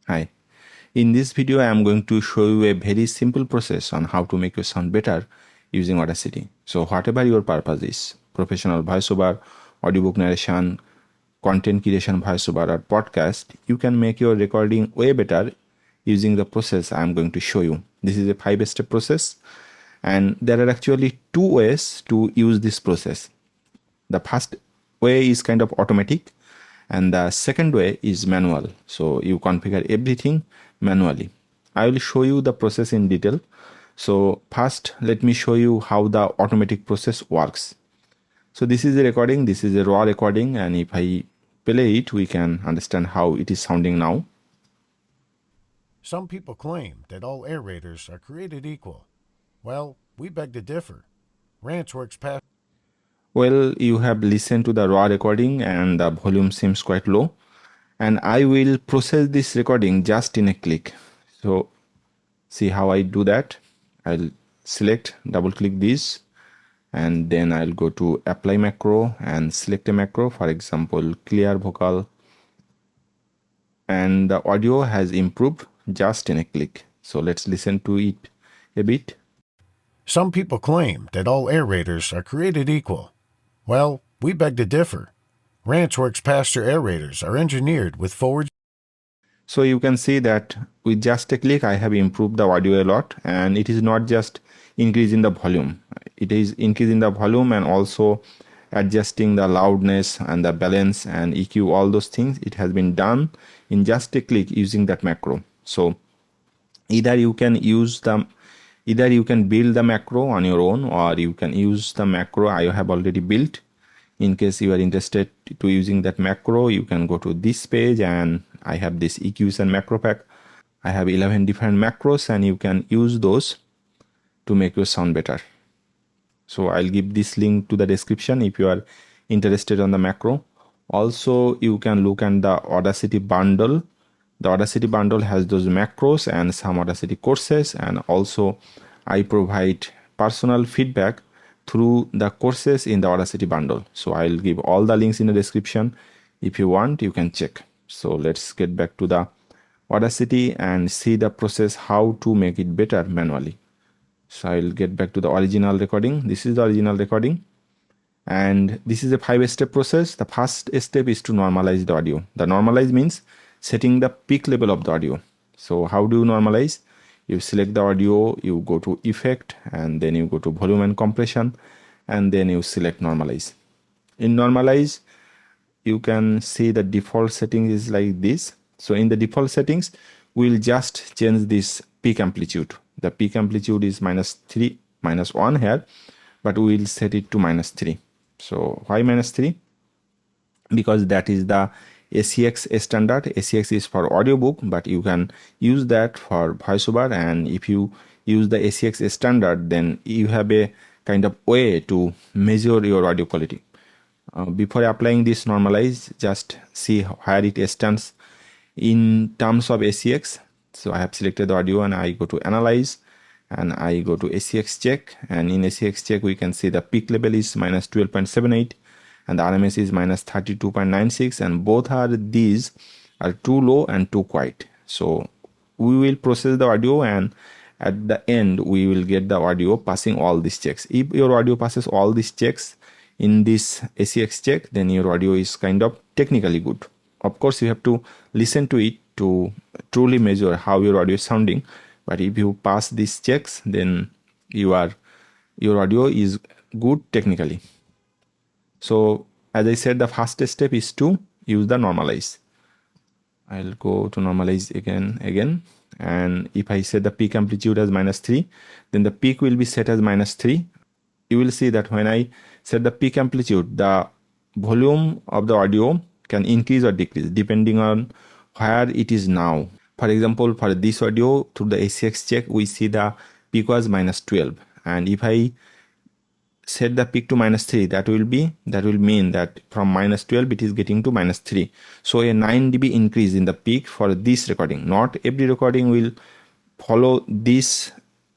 Hi. In this video, I am going to show you a very simple process on how to make your sound better using Audacity. So whatever your purpose is, professional voiceover, audiobook narration, content creation voiceover or podcast, you can make your recording way better using the process I am going to show you. This is a 5-step process and there are actually 2 ways to use this process. The first way is kind of automatic and the second way is manual. So you configure everything manually. I will show you the process in detail. So first let me show you how the automatic process works. So this is a recording, this is a raw recording, and if I play it we can understand how it is sounding now. Some people claim that all aerators are created equal. Well, we beg to differ. Ranch works past. Well, you have listened to the raw recording and the volume seems quite low, and I will process this recording just in a click. So see how I do that. I'll select, double click this, and then I'll go to apply macro and select a macro, for example clear vocal, and the audio has improved just in a click. So let's listen to it a bit. Some people claim that all aerators are created equal. Well, we beg to differ. Ranch works pasture aerators are engineered with forward. So you can see that with just a click I have improved the audio a lot, and it is not just increasing the volume. It is increasing the volume and also adjusting the loudness and the balance and EQ, all those things. It has been done in just a click using that macro. So either you can build the macro on your own, or you can use the macro I have already built. In case you are interested to using that macro, you can go to this page and I have this EQs and macro pack. I have 11 different macros and you can use those to make your sound better. So I'll give this link to the description if you are interested on the macro. Also, you can look at the Audacity bundle. The Audacity bundle has those macros and some Audacity courses, and also I provide personal feedback through the courses in the Audacity bundle. So I'll give all the links in the description. If you want, you can check. So let's get back to the Audacity and see the process how to make it better manually. So I'll get back to the original recording. This is the original recording. And this is a 5-step process. The first step is to normalize the audio. The normalize means setting the peak level of the audio. So how do you normalize? You select the audio, you go to effect, and then you go to volume and compression, and then you select normalize. In normalize, you can see the default setting is like this. So in the default settings, we'll just change this peak amplitude. The peak amplitude is -1 here, but we'll set it to -3. So why -3? Because that is the ACX standard. ACX is for audiobook, but you can use that for voiceover, and if you use the ACX standard, then you have a kind of way to measure your audio quality. Before applying this normalize, just see where it stands in terms of ACX. So I have selected the audio and I go to analyze and I go to ACX check, and in ACX check we can see the peak level is -12.78 and the RMS is -32.96, and both these are too low and too quiet. So we will process the audio, and at the end we will get the audio passing all these checks. If your audio passes all these checks in this ACX check, then your audio is kind of technically good. Of course, you have to listen to it to truly measure how your audio is sounding. But if you pass these checks, then your audio is good technically. So as I said, the first step is to use the normalize. I'll go to normalize again. And if I set the peak amplitude as -3, then the peak will be set as -3. You will see that when I set the peak amplitude, the volume of the audio can increase or decrease depending on where it is now. For example, for this audio through the ACX check, we see the peak was -12, and if I set the peak to -3, that will mean that from -12 it is getting to -3. So a 9 dB increase in the peak for this recording. Not every recording will follow this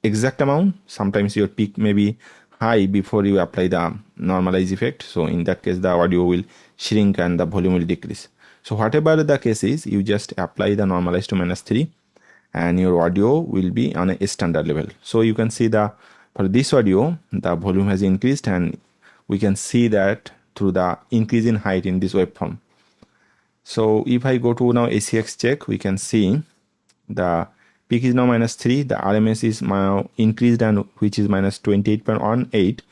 exact amount. Sometimes your peak may be high before you apply the normalize effect. So in that case, the audio will shrink and the volume will decrease. So whatever the case is, you just apply the normalize to -3 and your audio will be on a standard level. So you can see for this audio, the volume has increased, and we can see that through the increase in height in this waveform. So if I go to now ACX check, we can see the peak is now -3, the RMS is now increased, and which is -28.18,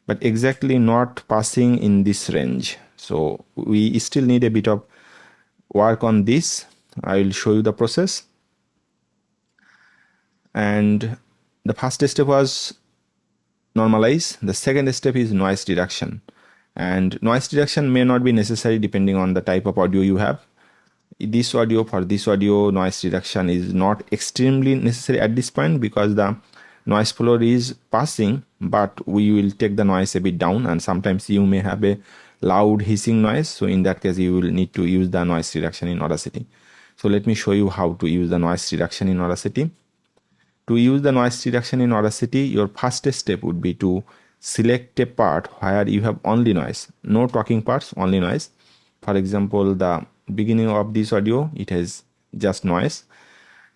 but exactly not passing in this range. So we still need a bit of work on this. I will show you the process. And the first step was normalize. The second step is noise reduction. And noise reduction may not be necessary depending on the type of audio you have. For this audio, noise reduction is not extremely necessary at this point because the noise floor is passing, but we will take the noise a bit down, and sometimes you may have a loud hissing noise. So in that case, you will need to use the noise reduction in Audacity. So let me show you how to use the noise reduction in Audacity. To use the noise reduction in Audacity, your first step would be to select a part where you have only noise, no talking parts, only noise. For example, the beginning of this audio, it has just noise,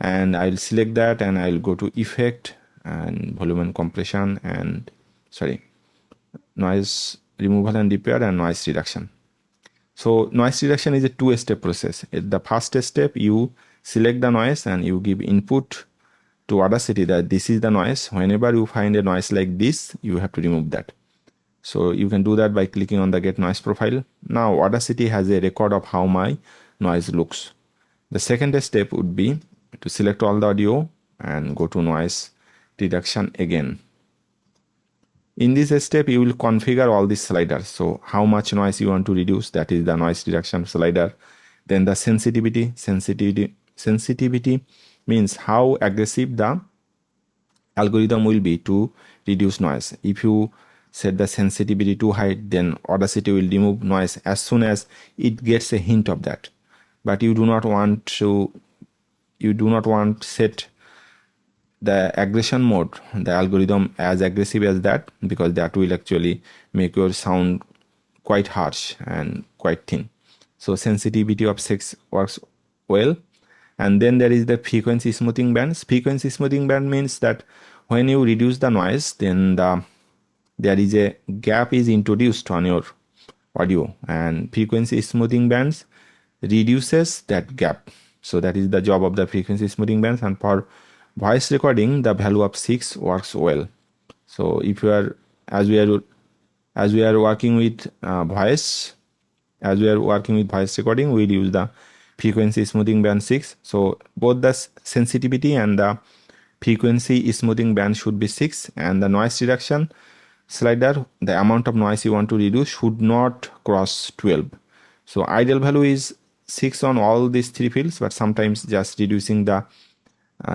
and I'll select that, and I'll go to effect and volume and compression, and noise removal and repair, and noise reduction. So noise reduction is a two-step process. At the first step, you select the noise and you give input to Audacity that this is the noise. Whenever you find a noise like this, you have to remove that. So you can do that by clicking on the get noise profile. Now Audacity has a record of how my noise looks. The second step would be to select all the audio and go to noise reduction again. In this step, you will configure all these sliders. So how much noise you want to reduce, that is the noise reduction slider. Then the sensitivity means how aggressive the algorithm will be to reduce noise. If you set the sensitivity too high, then Audacity will remove noise as soon as it gets a hint of that. But you do not want set the aggression mode, the algorithm, as aggressive as that, because that will actually make your sound quite harsh and quite thin. So sensitivity of 6 works well. And then there is the frequency smoothing bands. Frequency smoothing band means that when you reduce the noise, then there is a gap is introduced on your audio, and frequency smoothing bands reduces that gap. So that is the job of the frequency smoothing bands. And for voice recording, the value of 6 works well. So if you are, as we are working with voice recording, we'll use the frequency smoothing band 6. So both the sensitivity and the frequency smoothing band should be 6, and the noise reduction slider, the amount of noise you want to reduce should not cross 12. So ideal value is 6 on all these three fields, but sometimes just reducing the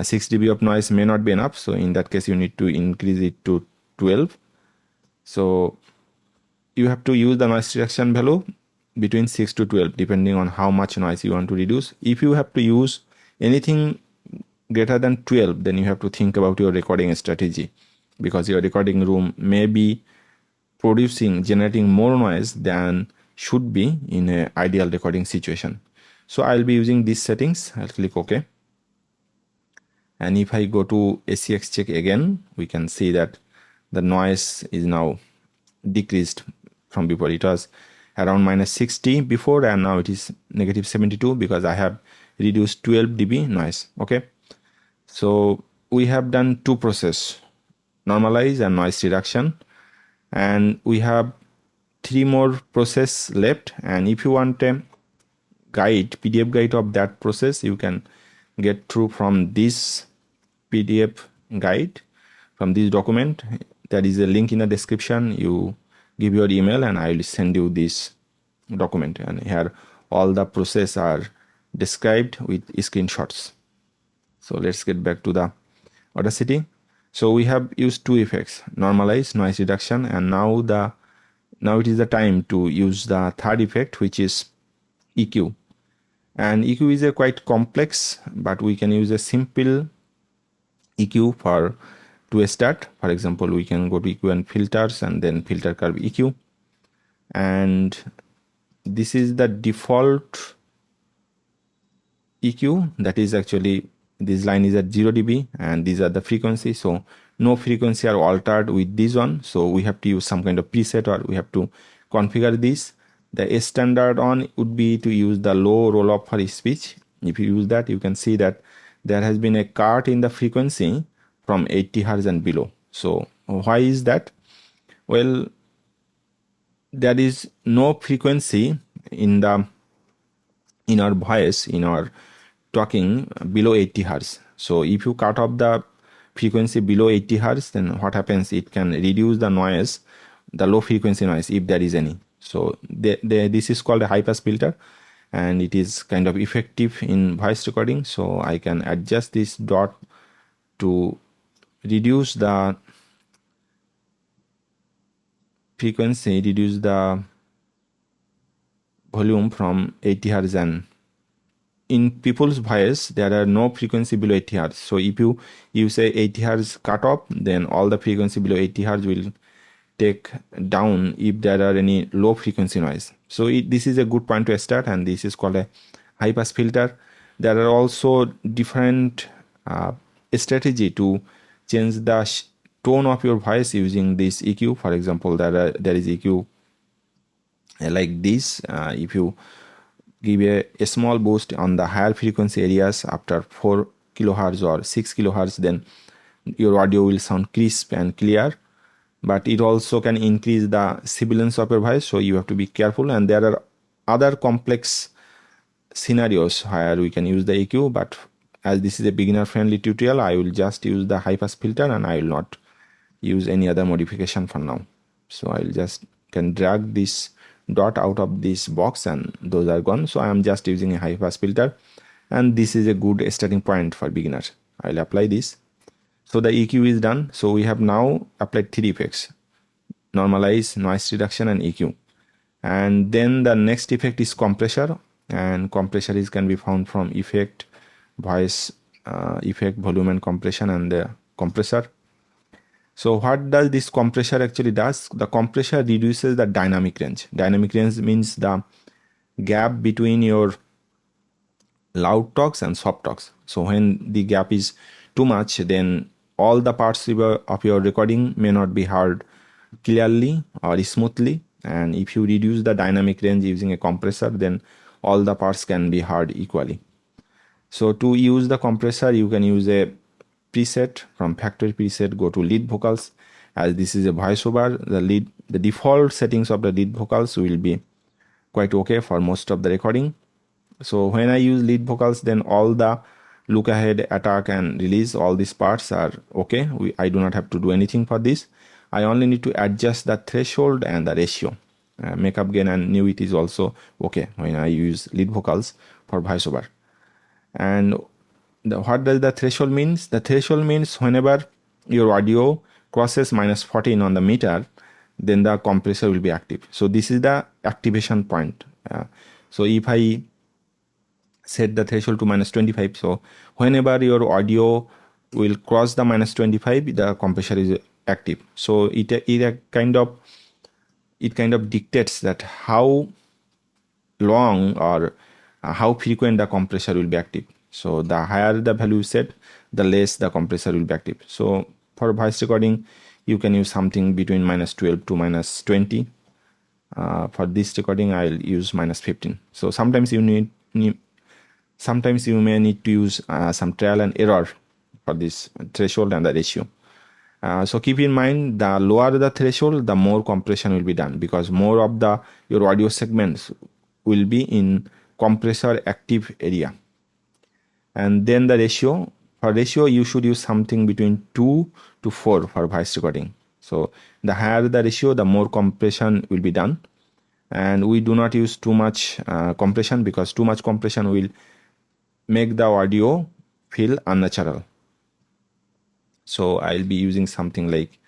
6 dB of noise may not be enough. So in that case, you need to increase it to 12. So you have to use the noise reduction value between 6 to 12 depending on how much noise you want to reduce. If you have to use anything greater than 12, then you have to think about your recording strategy, because your recording room may be generating more noise than should be in an ideal recording situation. So I'll be using these settings. I'll click OK. And if I go to ACX check again, we can see that the noise is now decreased from before. It was around -60 before, and now it is -72 because I have reduced 12 dB noise. Okay. So we have done two processes, normalize and noise reduction, and we have 3 more process left. And if you want a PDF guide of that process, you can get through from this PDF guide, from this document. There is a link in the description. You give your email and I will send you this document, and here all the process are described with screenshots. So let's get back to the Audacity. So we have used 2 effects, normalize, noise reduction, and now it is the time to use the third effect, which is EQ. And EQ is a quite complex, but we can use a simple EQ to start. For example, we can go to EQ and filters, and then filter curve EQ. And this is the default EQ, that is actually this line is at 0 dB and these are the frequency. So no frequency are altered with this one. So we have to use some kind of preset or we have to configure this. The standard on would be to use the low roll up for speech. If you use that, you can see that there has been a cut in the frequency from 80 Hz and below. So why is that? Well, there is no frequency in our voice, in our talking below 80 Hz. So if you cut off the frequency below 80 Hz, then what happens? It can reduce the noise, the low frequency noise, if there is any. So this is called a high pass filter, and it is kind of effective in voice recording. So I can adjust this dot to reduce the frequency, reduce the volume from 80 Hz, and in people's voice there are no frequency below 80 Hz. So if you say 80 Hz cut off, then all the frequency below 80 Hz will take down if there are any low frequency noise. So this is a good point to start, and this is called a high pass filter. There are also different strategy to change the tone of your voice using this EQ. For example, there is EQ like this. If you give a small boost on the higher frequency areas after 4 kilohertz or 6 kilohertz, then your audio will sound crisp and clear. But it also can increase the sibilance of your voice, so you have to be careful. And there are other complex scenarios where we can use the EQ, but as this is a beginner friendly tutorial, I will just use the high pass filter and I will not use any other modification for now. So I will just can drag this dot out of this box and those are gone. So I am just using a high pass filter, and this is a good starting point for beginners. I will apply this. So the EQ is done. So we have now applied 3 effects: normalize, noise reduction, and EQ. And then the next effect is compressor, and compressor can be found from effect, voice effect, volume and compression, and the compressor. So what does this compressor actually does? The compressor reduces the dynamic range. Dynamic range means the gap between your loud talks and soft talks. So when the gap is too much, then all the parts of your recording may not be heard clearly or smoothly. And if you reduce the dynamic range using a compressor, then all the parts can be heard equally. So to use the compressor, you can use a preset from factory preset. Go to lead vocals. As this is a voiceover, the default settings of the lead vocals will be quite okay for most of the recording. So when I use lead vocals, then all the look ahead, attack, and release, all these parts are okay. I do not have to do anything for this. I only need to adjust the threshold and the ratio. Makeup gain and new it is also okay when I use lead vocals for voiceover. And what does the threshold means? The threshold means whenever your audio crosses -14 on the meter, then the compressor will be active. So this is the activation point. So if I set the threshold to -25, so whenever your audio will cross the -25, the compressor is active. So it kind of dictates that how long or how frequent the compressor will be active. So the higher the value set, the less the compressor will be active. So for voice recording, you can use something between -12 to -20. For this recording, I'll use -15. So sometimes you may need to use some trial and error for this threshold and the ratio. So keep in mind, the lower the threshold, the more compression will be done, because more of your audio segments will be in compressor active area. And then the ratio, for ratio you should use something between 2 to 4 for voice recording. So the higher the ratio, the more compression will be done. And we do not use too much compression, because too much compression will make the audio feel unnatural. So I'll be using something like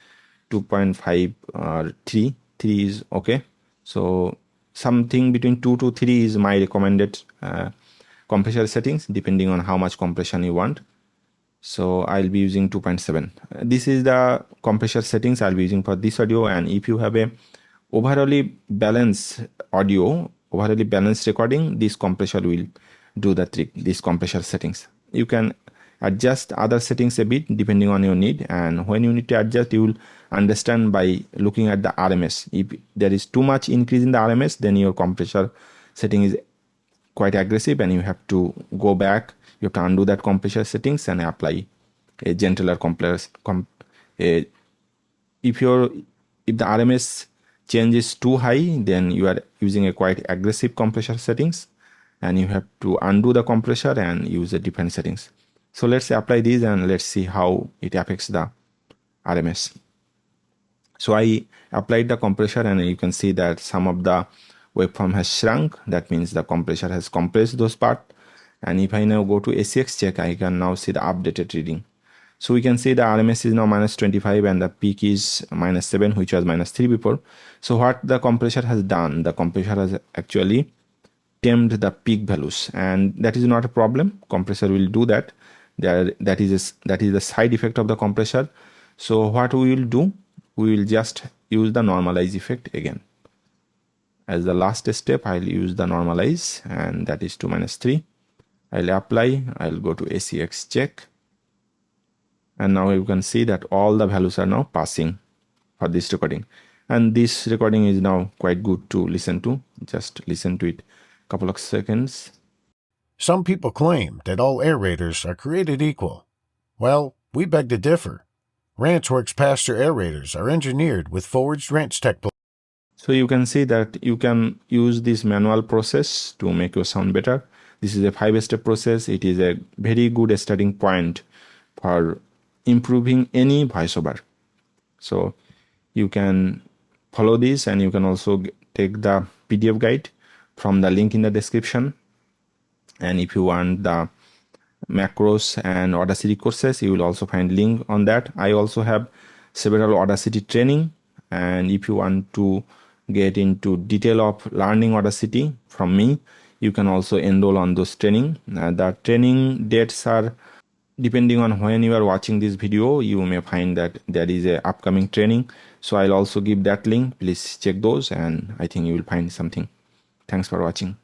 2.5 or 3. 3 is okay. So something between 2 to 3 is my recommended compressor settings, depending on how much compression you want. So I'll be using 2.7. This is the compressor settings I'll be using for this audio. And if you have a overly balanced audio, overly balanced recording, this compressor will do the trick, these compressor settings. You can adjust other settings a bit depending on your need, and when you need to adjust, you will understand by looking at the RMS. If there is too much increase in the RMS, then your compressor setting is quite aggressive and you have to go back. You have to undo that compressor settings and apply a gentler compressor. If the RMS change is too high, then you are using a quite aggressive compressor settings, and you have to undo the compressor and use a different settings. So let's apply these and let's see how it affects the RMS. So I applied the compressor and you can see that some of the waveform has shrunk. That means the compressor has compressed those parts. And if I now go to ACX check, I can now see the updated reading. So we can see the RMS is now -25 and the peak is -7, which was -3 before. So what the compressor has done, the compressor has actually tamed the peak values, and that is not a problem. Compressor will do that. That is the side effect of the compressor. So what we will do, we will just use the normalize effect again. As the last step, I'll use the normalize, and that is to -3. I'll apply, I'll go to ACX check, and now you can see that all the values are now passing for this recording. And this recording is now quite good to listen to. Just listen to it a couple of seconds. Some people claim that all aerators are created equal. Well, we beg to differ. Ranchworks Pastor aerators are engineered with Forward's Ranch Tech. So you can see that you can use this manual process to make your sound better. This is a 5-step process. It is a very good starting point for improving any voiceover. So you can follow this, and you can also take the PDF guide from the link in the description. And if you want the macros and Audacity courses, you will also find link on that. I also have several Audacity training, and if you want to get into detail of learning Audacity from me, you can also enroll on those training. The training dates are depending on when you are watching this video. You may find that there is a upcoming training, so I'll also give that link. Please check those, and I think you will find something. Thanks for watching.